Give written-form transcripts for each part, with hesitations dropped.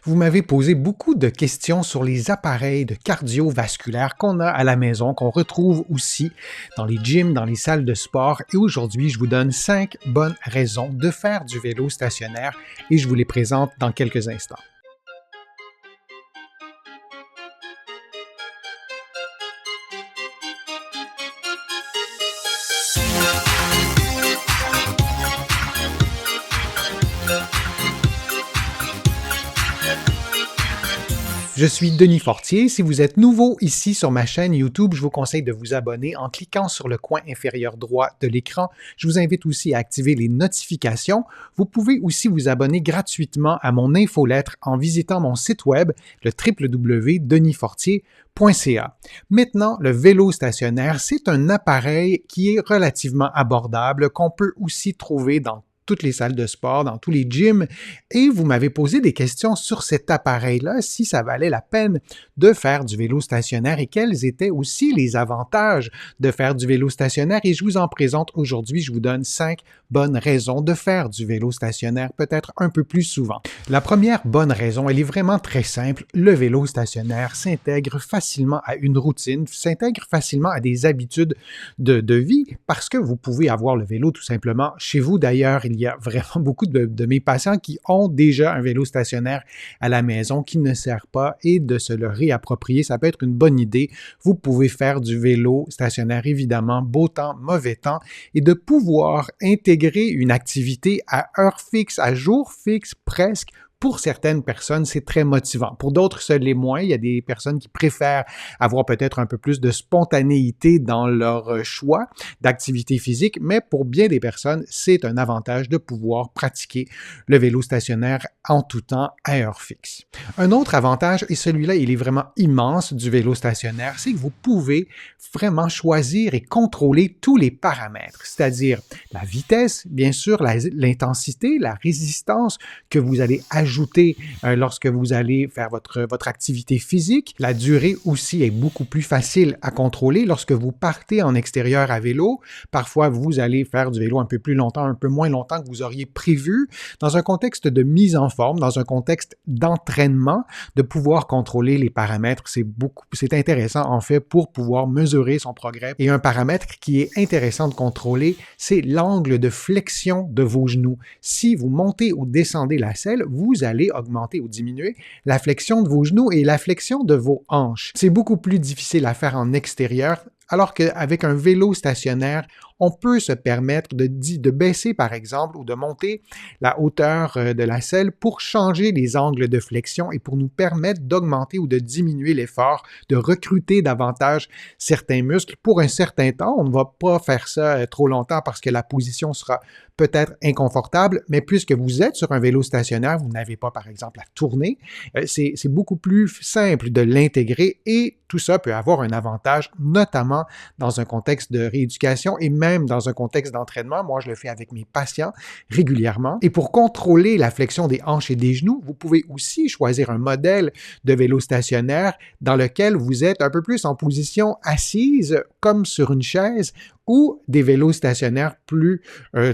Vous m'avez posé beaucoup de questions sur les appareils de cardiovasculaire qu'on a à la maison, qu'on retrouve aussi dans les gyms, dans les salles de sport. Et aujourd'hui, je vous donne 5 bonnes raisons de faire du vélo stationnaire et je vous les présente dans quelques instants. Je suis Denis Fortier. Si vous êtes nouveau ici sur ma chaîne YouTube, je vous conseille de vous abonner en cliquant sur le coin inférieur droit de l'écran. Je vous invite aussi à activer les notifications. Vous pouvez aussi vous abonner gratuitement à mon infolettre en visitant mon site web, le www.denisfortier.ca. Maintenant, le vélo stationnaire, c'est un appareil qui est relativement abordable, qu'on peut aussi trouver dans toutes les salles de sport, dans tous les gyms, et vous m'avez posé des questions sur cet appareil-là, si ça valait la peine de faire du vélo stationnaire et quels étaient aussi les avantages de faire du vélo stationnaire, et je vous en présente aujourd'hui. Je vous donne 5 bonnes raisons de faire du vélo stationnaire, peut-être un peu plus souvent. La première bonne raison, elle est vraiment très simple. Le vélo stationnaire s'intègre facilement à une routine, s'intègre facilement à des habitudes de vie, parce que vous pouvez avoir le vélo tout simplement chez vous. D'ailleurs, il y a vraiment beaucoup de mes patients qui ont déjà un vélo stationnaire à la maison qui ne sert pas, et de se le réapproprier, ça peut être une bonne idée. Vous pouvez faire du vélo stationnaire, évidemment, beau temps, mauvais temps, et de pouvoir intégrer une activité à heure fixe, à jour fixe presque. Pour certaines personnes, c'est très motivant. Pour d'autres, ça l'est moins. Il y a des personnes qui préfèrent avoir peut-être un peu plus de spontanéité dans leur choix d'activité physique, mais pour bien des personnes, c'est un avantage de pouvoir pratiquer le vélo stationnaire en tout temps à heure fixe. Un autre avantage, et celui-là, il est vraiment immense du vélo stationnaire, c'est que vous pouvez vraiment choisir et contrôler tous les paramètres, c'est-à-dire la vitesse, bien sûr, l'intensité, la résistance que vous allez ajouter lorsque vous allez faire votre activité physique. La durée aussi est beaucoup plus facile à contrôler. Lorsque vous partez en extérieur à vélo, parfois vous allez faire du vélo un peu plus longtemps, un peu moins longtemps que vous auriez prévu. Dans un contexte de mise en forme, dans un contexte d'entraînement, de pouvoir contrôler les paramètres, c'est intéressant en fait pour pouvoir mesurer son progrès. Et un paramètre qui est intéressant de contrôler, c'est l'angle de flexion de vos genoux. Si vous montez ou descendez la selle, vous allez augmenter ou diminuer la flexion de vos genoux et la flexion de vos hanches. C'est beaucoup plus difficile à faire en extérieur, alors qu'avec un vélo stationnaire, on peut se permettre de baisser, par exemple, ou de monter la hauteur de la selle pour changer les angles de flexion et pour nous permettre d'augmenter ou de diminuer l'effort, de recruter davantage certains muscles pour un certain temps. On ne va pas faire ça trop longtemps parce que la position sera peut-être inconfortable, mais puisque vous êtes sur un vélo stationnaire, vous n'avez pas, par exemple, à tourner, c'est beaucoup plus simple de l'intégrer, et tout ça peut avoir un avantage, notamment dans un contexte de rééducation et même dans un contexte d'entraînement. Moi, je le fais avec mes patients régulièrement. Et pour contrôler la flexion des hanches et des genoux, vous pouvez aussi choisir un modèle de vélo stationnaire dans lequel vous êtes un peu plus en position assise, comme sur une chaise, ou des vélos stationnaires plus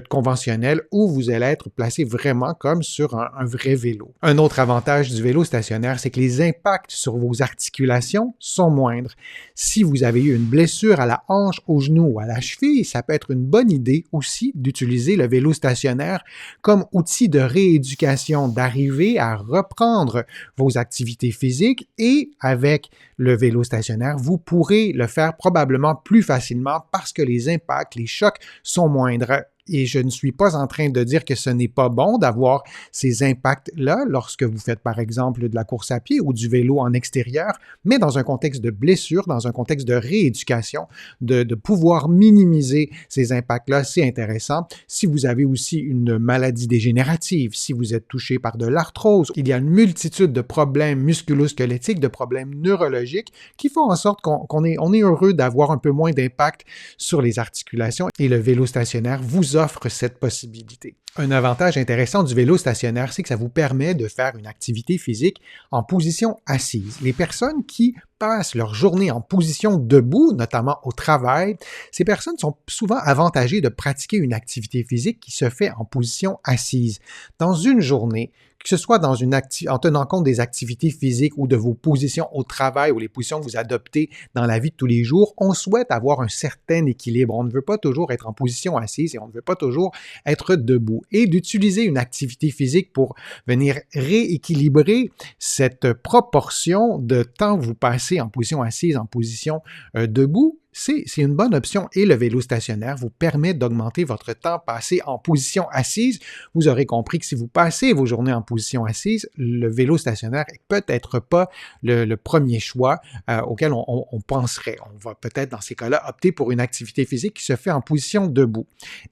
conventionnels où vous allez être placé vraiment comme sur un vrai vélo. Un autre avantage du vélo stationnaire, c'est que les impacts sur vos articulations sont moindres. Si vous avez eu une blessure à la hanche, au genou ou à la cheville, ça peut être une bonne idée aussi d'utiliser le vélo stationnaire comme outil de rééducation, d'arriver à reprendre vos activités physiques, et avec le vélo stationnaire, vous pourrez le faire probablement plus facilement parce que les impacts, les chocs sont moindres. Et je ne suis pas en train de dire que ce n'est pas bon d'avoir ces impacts-là lorsque vous faites, par exemple, de la course à pied ou du vélo en extérieur, mais dans un contexte de blessure, dans un contexte de rééducation, de pouvoir minimiser ces impacts-là, c'est intéressant. Si vous avez aussi une maladie dégénérative, si vous êtes touché par de l'arthrose, il y a une multitude de problèmes musculo-squelettiques, de problèmes neurologiques qui font en sorte qu'on est heureux d'avoir un peu moins d'impact sur les articulations, et le vélo stationnaire vous offre cette possibilité. Un avantage intéressant du vélo stationnaire, c'est que ça vous permet de faire une activité physique en position assise. Les personnes qui passent leur journée en position debout, notamment au travail, ces personnes sont souvent avantagées de pratiquer une activité physique qui se fait en position assise. Dans une journée, que ce soit en tenant compte des activités physiques ou de vos positions au travail ou les positions que vous adoptez dans la vie de tous les jours, on souhaite avoir un certain équilibre. On ne veut pas toujours être en position assise et on ne veut pas toujours être debout. Et d'utiliser une activité physique pour venir rééquilibrer cette proportion de temps que vous passez en position assise, en position debout, c'est une bonne option et le vélo stationnaire vous permet d'augmenter votre temps passé en position assise. Vous aurez compris que si vous passez vos journées en position assise, le vélo stationnaire n'est peut-être pas le premier choix auquel on penserait. On va peut-être dans ces cas-là opter pour une activité physique qui se fait en position debout.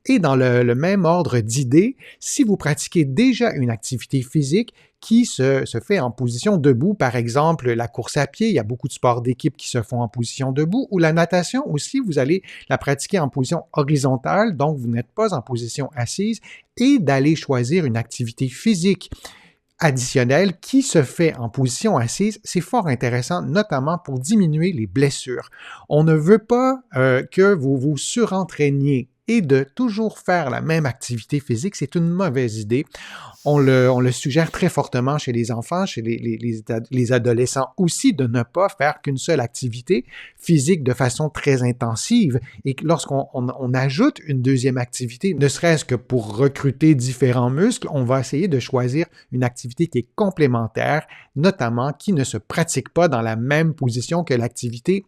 Et dans le même ordre d'idées, si vous pratiquez déjà une activité physique qui se fait en position debout. Par exemple, la course à pied, il y a beaucoup de sports d'équipe qui se font en position debout, ou la natation aussi, vous allez la pratiquer en position horizontale, donc vous n'êtes pas en position assise, et d'aller choisir une activité physique additionnelle qui se fait en position assise, c'est fort intéressant, notamment pour diminuer les blessures. On ne veut pas que vous vous surentraîniez et de toujours faire la même activité physique, c'est une mauvaise idée. On le suggère très fortement chez les enfants, chez les adolescents aussi, de ne pas faire qu'une seule activité physique de façon très intensive. Et lorsqu'on ajoute une deuxième activité, ne serait-ce que pour recruter différents muscles, on va essayer de choisir une activité qui est complémentaire, notamment qui ne se pratique pas dans la même position que l'activité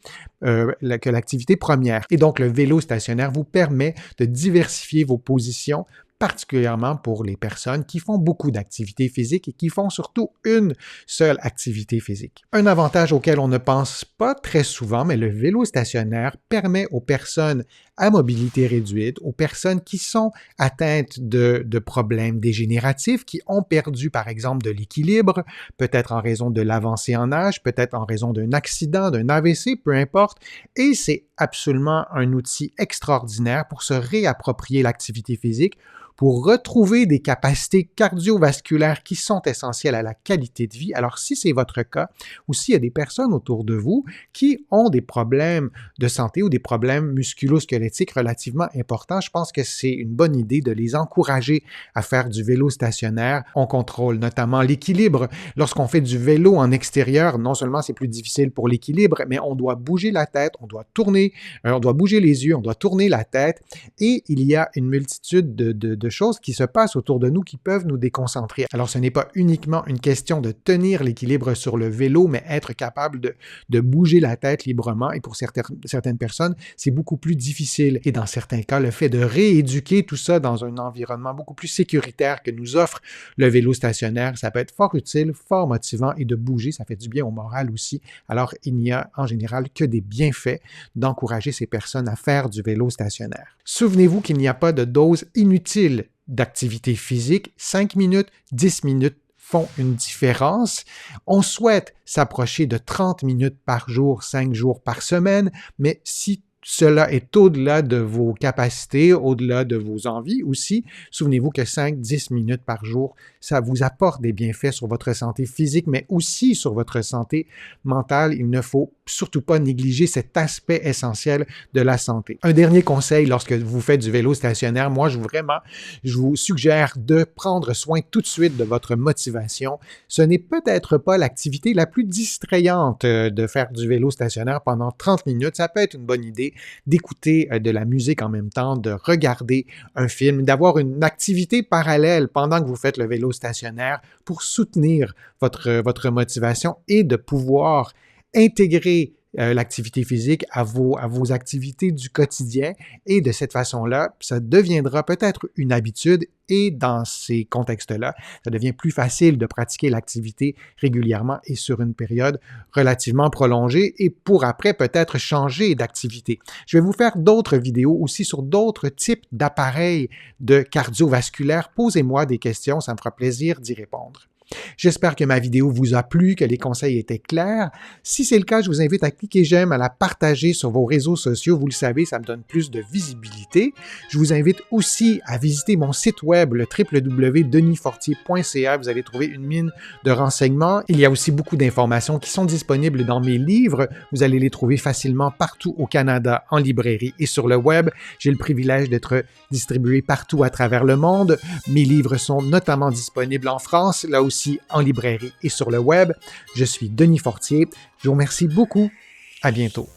première. Et donc, le vélo stationnaire vous permet de diversifier vos positions, particulièrement pour les personnes qui font beaucoup d'activités physiques et qui font surtout une seule activité physique. Un avantage auquel on ne pense pas très souvent, mais le vélo stationnaire permet aux personnes à mobilité réduite, aux personnes qui sont atteintes de problèmes dégénératifs, qui ont perdu par exemple de l'équilibre, peut-être en raison de l'avancée en âge, peut-être en raison d'un accident, d'un AVC, peu importe, et c'est absolument un outil extraordinaire pour se réapproprier l'activité physique, pour retrouver des capacités cardiovasculaires qui sont essentielles à la qualité de vie. Alors, si c'est votre cas, ou s'il y a des personnes autour de vous qui ont des problèmes de santé ou des problèmes musculo-squelettiques relativement importants, je pense que c'est une bonne idée de les encourager à faire du vélo stationnaire. On contrôle notamment l'équilibre. Lorsqu'on fait du vélo en extérieur, non seulement c'est plus difficile pour l'équilibre, mais on doit bouger la tête, on doit tourner, on doit bouger les yeux, on doit tourner la tête, et il y a une multitude de choses qui se passent autour de nous qui peuvent nous déconcentrer. Alors, ce n'est pas uniquement une question de tenir l'équilibre sur le vélo, mais être capable de bouger la tête librement. Et pour certaines personnes, c'est beaucoup plus difficile. Et dans certains cas, le fait de rééduquer tout ça dans un environnement beaucoup plus sécuritaire que nous offre le vélo stationnaire, ça peut être fort utile, fort motivant, et de bouger, ça fait du bien au moral aussi. Alors, il n'y a en général que des bienfaits d'encourager ces personnes à faire du vélo stationnaire. Souvenez-vous qu'il n'y a pas de dose inutile d'activité physique. 5 minutes, 10 minutes font une différence. On souhaite s'approcher de 30 minutes par jour, 5 jours par semaine, mais si cela est au-delà de vos capacités, au-delà de vos envies aussi, souvenez-vous que 5-10 minutes par jour, ça vous apporte des bienfaits sur votre santé physique, mais aussi sur votre santé mentale. Il ne faut surtout pas négliger cet aspect essentiel de la santé. Un dernier conseil lorsque vous faites du vélo stationnaire, moi, je vous suggère de prendre soin tout de suite de votre motivation. Ce n'est peut-être pas l'activité la plus distrayante de faire du vélo stationnaire pendant 30 minutes. Ça peut être une bonne idée d'écouter de la musique en même temps, de regarder un film, d'avoir une activité parallèle pendant que vous faites le vélo stationnaire pour soutenir votre motivation et de pouvoir intégrer l'activité physique à vos activités du quotidien, et de cette façon-là, ça deviendra peut-être une habitude, et dans ces contextes-là, ça devient plus facile de pratiquer l'activité régulièrement et sur une période relativement prolongée, et pour après peut-être changer d'activité. Je vais vous faire d'autres vidéos aussi sur d'autres types d'appareils de cardiovasculaire. Posez-moi des questions, ça me fera plaisir d'y répondre. J'espère que ma vidéo vous a plu, que les conseils étaient clairs. Si c'est le cas, je vous invite à cliquer j'aime, à la partager sur vos réseaux sociaux. Vous le savez, ça me donne plus de visibilité. Je vous invite aussi à visiter mon site web, le www.denisfortier.ca. Vous allez trouver une mine de renseignements. Il y a aussi beaucoup d'informations qui sont disponibles dans mes livres. Vous allez les trouver facilement partout au Canada, en librairie et sur le web. J'ai le privilège d'être distribué partout à travers le monde. Mes livres sont notamment disponibles en France, là aussi en librairie et sur le web. Je suis Denis Fortier. Je vous remercie beaucoup. À bientôt.